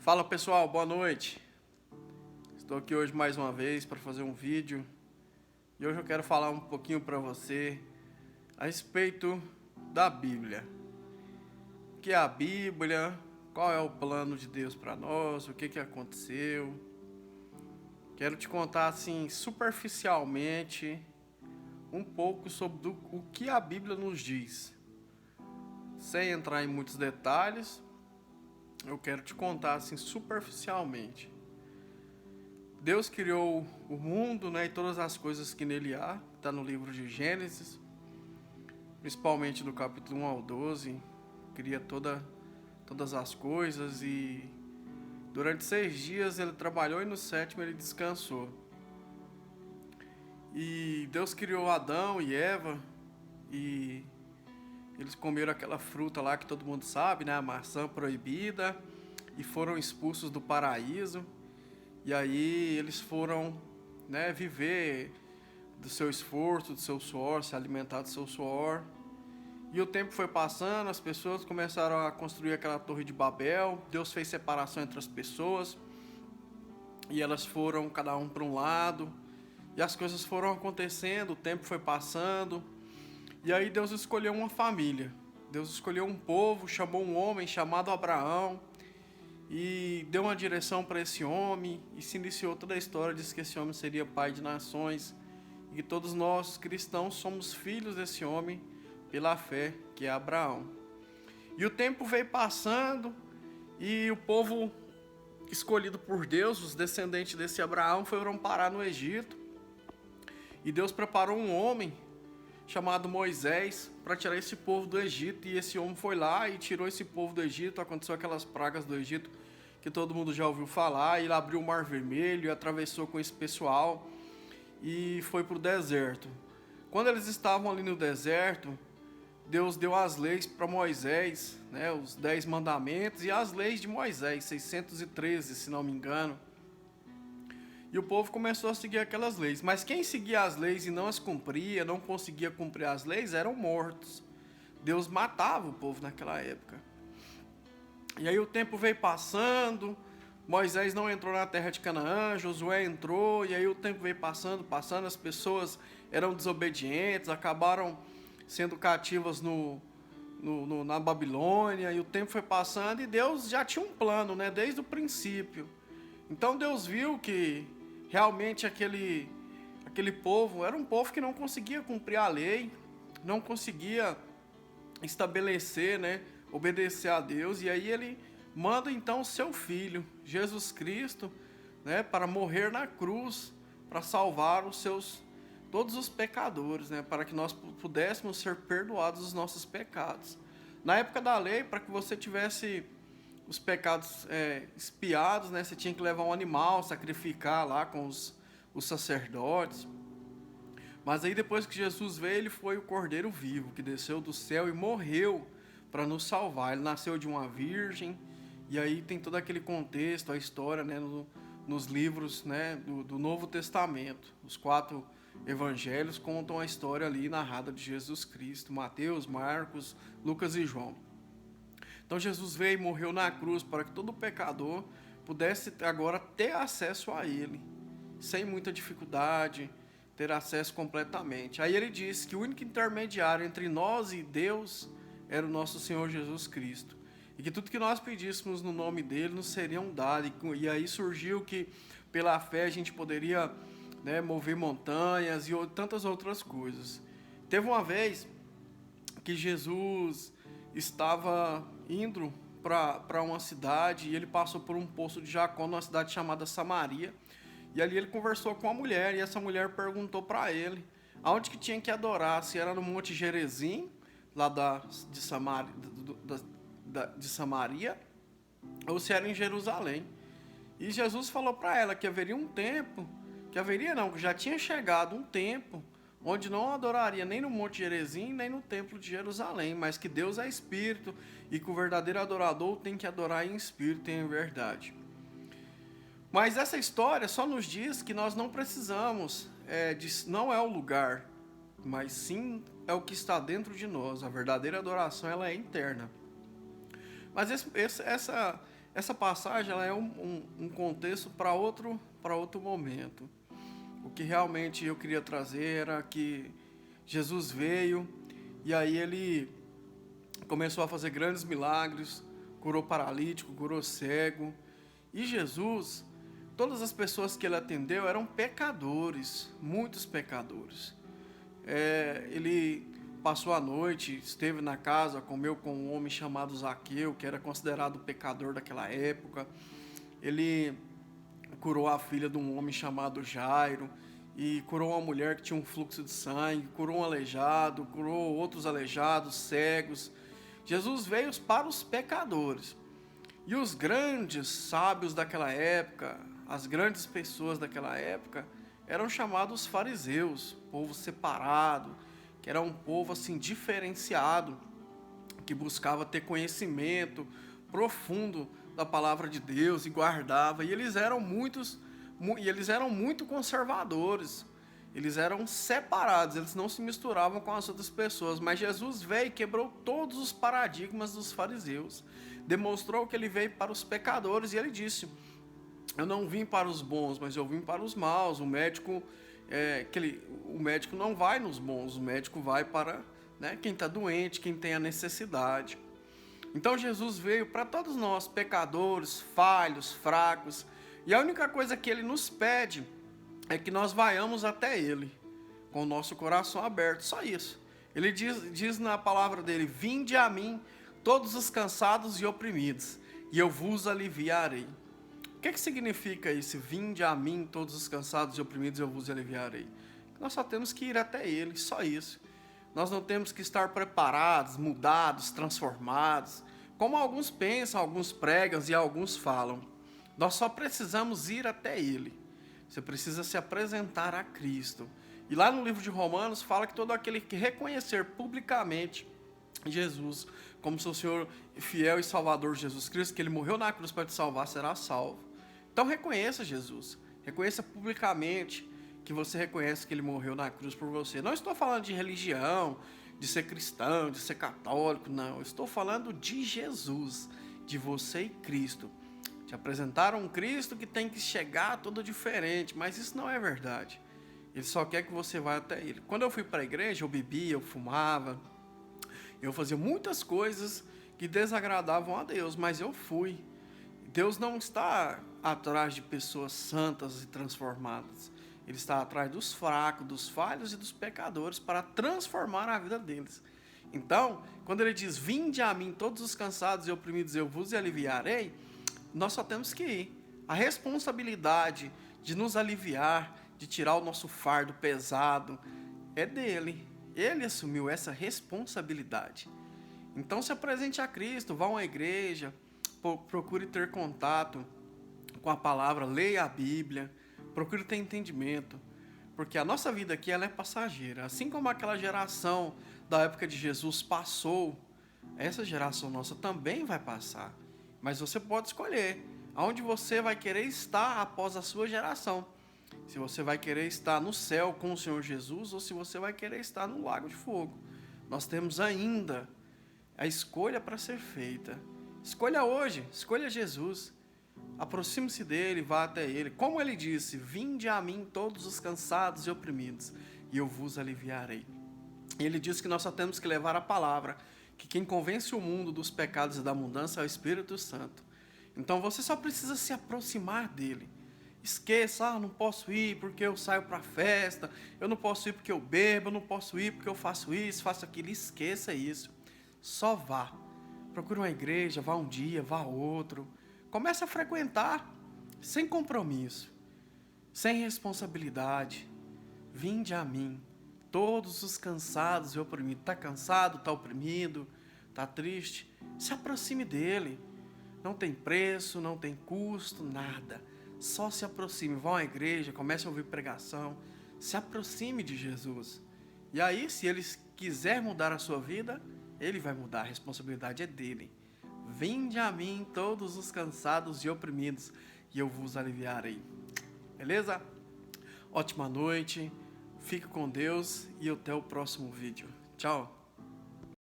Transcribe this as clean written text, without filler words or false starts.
Fala pessoal, boa noite. Estou aqui hoje mais uma vez para fazer um vídeo e hoje eu quero falar um pouquinho para você a respeito da Bíblia. O que é a Bíblia? Qual é o plano de Deus para nós? O que aconteceu? Quero te contar assim superficialmente um pouco sobre o que a Bíblia nos diz. Sem entrar em muitos detalhes, eu quero te contar assim superficialmente. Deus criou o mundo, né, e todas as coisas que nele há, está no livro de Gênesis, principalmente do capítulo 1 ao 12, cria todas as coisas e durante 6 dias ele trabalhou e no 7º ele descansou. E Deus criou Adão e Eva e eles comeram aquela fruta lá que todo mundo sabe, né, a maçã proibida, e foram expulsos do paraíso. E aí eles foram, né, viver do seu esforço, do seu suor, se alimentar do seu suor. E o tempo foi passando, as pessoas começaram a construir aquela torre de Babel. Deus fez separação entre as pessoas. E elas foram cada um para um lado. E as coisas foram acontecendo, o tempo foi passando. E aí Deus escolheu uma família. Deus escolheu um povo, chamou um homem chamado Abraão. E deu uma direção para esse homem e se iniciou toda a história, disse que esse homem seria pai de nações e que todos nós cristãos somos filhos desse homem pela fé, que é Abraão. E o tempo veio passando e o povo escolhido por Deus, os descendentes desse Abraão, foram parar no Egito e Deus preparou um homem chamado Moisés para tirar esse povo do Egito, e esse homem foi lá e tirou esse povo do Egito. Aconteceu aquelas pragas do Egito que todo mundo já ouviu falar. Ele abriu o Mar Vermelho e atravessou com esse pessoal e foi para o deserto. Quando eles estavam ali no deserto, Deus deu as leis para Moisés, né, os 10 mandamentos e as leis de Moisés, 613, se não me engano. E o povo começou a seguir aquelas leis. Mas quem seguia as leis e não as cumpria, não conseguia cumprir as leis, eram mortos. Deus matava o povo naquela época. E aí o tempo veio passando, Moisés não entrou na terra de Canaã, Josué entrou, e aí o tempo veio passando, as pessoas eram desobedientes, acabaram sendo cativas na Babilônia, e o tempo foi passando, e Deus já tinha um plano, né, desde o princípio. Então Deus viu que realmente aquele povo era um povo que não conseguia cumprir a lei, não conseguia estabelecer, né, obedecer a Deus, e aí ele manda então o seu filho, Jesus Cristo, né, para morrer na cruz, para salvar todos os pecadores, né, para que nós pudéssemos ser perdoados dos nossos pecados. Na época da lei, para que você tivesse os pecados expiados, né? Você tinha que levar um animal, sacrificar lá com os sacerdotes. Mas aí depois que Jesus veio, ele foi o Cordeiro vivo, que desceu do céu e morreu para nos salvar. Ele nasceu de uma virgem, e aí tem todo aquele contexto, a história, né, nos livros, né, do Novo Testamento. Os 4 evangelhos contam a história ali narrada de Jesus Cristo, Mateus, Marcos, Lucas e João. Então Jesus veio e morreu na cruz para que todo pecador pudesse agora ter acesso a Ele, sem muita dificuldade, ter acesso completamente. Aí ele disse que o único intermediário entre nós e Deus era o nosso Senhor Jesus Cristo. E que tudo que nós pedíssemos no nome dele nos seriam dado. E aí surgiu que pela fé a gente poderia, né, mover montanhas e tantas outras coisas. Teve uma vez que Jesus estava indo para uma cidade e ele passou por um poço de Jacó, numa cidade chamada Samaria, e ali ele conversou com uma mulher, e essa mulher perguntou para ele aonde que tinha que adorar, se era no Monte Gerizim, lá de Samaria, ou se era em Jerusalém. E Jesus falou para ela que haveria um tempo, que já tinha chegado um tempo onde não adoraria nem no Monte Gerizim, nem no Templo de Jerusalém, mas que Deus é Espírito e que o verdadeiro adorador tem que adorar em Espírito e em verdade. Mas essa história só nos diz que nós não precisamos, não é o lugar, mas sim é o que está dentro de nós. A verdadeira adoração ela é interna. Mas essa passagem ela é um contexto para outro momento. O que realmente eu queria trazer era que Jesus veio e aí ele começou a fazer grandes milagres, curou paralítico, curou cego. E Jesus, todas as pessoas que ele atendeu eram pecadores, muitos pecadores. Ele passou a noite, esteve na casa, comeu com um homem chamado Zaqueu, que era considerado pecador daquela época. Ele curou a filha de um homem chamado Jairo, e curou uma mulher que tinha um fluxo de sangue, curou um aleijado, curou outros aleijados, cegos. Jesus veio para os pecadores. E os grandes sábios daquela época, as grandes pessoas daquela época, eram chamados fariseus, povo separado, que era um povo assim diferenciado, que buscava ter conhecimento profundo da palavra de Deus e guardava. E eles eram muito conservadores. Eles eram separados, eles não se misturavam com as outras pessoas. Mas Jesus veio e quebrou todos os paradigmas dos fariseus. Demonstrou que ele veio para os pecadores e ele disse: eu não vim para os bons, mas eu vim para os maus. O médico não vai nos bons, o médico vai para quem está doente, quem tem a necessidade. Então Jesus veio para todos nós, pecadores, falhos, fracos. E a única coisa que ele nos pede é que nós vayamos até ele, com o nosso coração aberto, só isso. Ele diz na palavra dele: vinde a mim, todos os cansados e oprimidos, e eu vos aliviarei. O que significa isso? Vinde a mim, todos os cansados e oprimidos, e eu vos aliviarei. Nós só temos que ir até ele, só isso. Nós não temos que estar preparados, mudados, transformados, como alguns pensam, alguns pregam e alguns falam. Nós só precisamos ir até ele. Você precisa se apresentar a Cristo. E lá no livro de Romanos fala que todo aquele que reconhecer publicamente Jesus como seu Senhor fiel e Salvador Jesus Cristo, que ele morreu na cruz para te salvar, será salvo. Então reconheça Jesus. Reconheça publicamente que você reconhece que ele morreu na cruz por você. Não estou falando de religião, de ser cristão, de ser católico, não. Eu estou falando de Jesus, de você e Cristo. Te apresentaram um Cristo que tem que chegar todo diferente, mas isso não é verdade. Ele só quer que você vá até ele. Quando eu fui para a igreja, eu bebia, eu fumava, eu fazia muitas coisas que desagradavam a Deus, mas eu fui. Deus não está atrás de pessoas santas e transformadas. Ele está atrás dos fracos, dos falhos e dos pecadores para transformar a vida deles. Então, quando ele diz: vinde a mim todos os cansados e oprimidos, eu vos aliviarei, nós só temos que ir. A responsabilidade de nos aliviar, de tirar o nosso fardo pesado, é dele. Ele assumiu essa responsabilidade. Então se apresente a Cristo, vá a uma igreja, procure ter contato com a palavra, leia a Bíblia, procure ter entendimento, porque a nossa vida aqui ela é passageira. Assim como aquela geração da época de Jesus passou, essa geração nossa também vai passar. Mas você pode escolher aonde você vai querer estar após a sua geração. Se você vai querer estar no céu com o Senhor Jesus ou se você vai querer estar no lago de fogo. Nós temos ainda a escolha para ser feita. Escolha hoje, escolha Jesus. Aproxime-se dele, vá até ele. Como ele disse: vinde a mim todos os cansados e oprimidos, e eu vos aliviarei. E ele disse que nós só temos que levar a palavra, que quem convence o mundo dos pecados e da mudança é o Espírito Santo. Então você só precisa se aproximar dele. Esqueça: não posso ir porque eu saio para a festa, eu não posso ir porque eu bebo, eu não posso ir porque eu faço isso, faço aquilo. Esqueça isso. Só vá. Procure uma igreja, vá um dia, vá outro. Comece a frequentar, sem compromisso, sem responsabilidade. Vinde a mim, todos os cansados e oprimidos. Está cansado, está oprimido, está triste? Se aproxime dele. Não tem preço, não tem custo, nada. Só se aproxime, vá a uma igreja, comece a ouvir pregação. Se aproxime de Jesus. E aí, se ele quiser mudar a sua vida, ele vai mudar, a responsabilidade é dele. Vinde a mim todos os cansados e oprimidos, e eu vos aliviarei. Beleza? Ótima noite, fique com Deus e até o próximo vídeo. Tchau!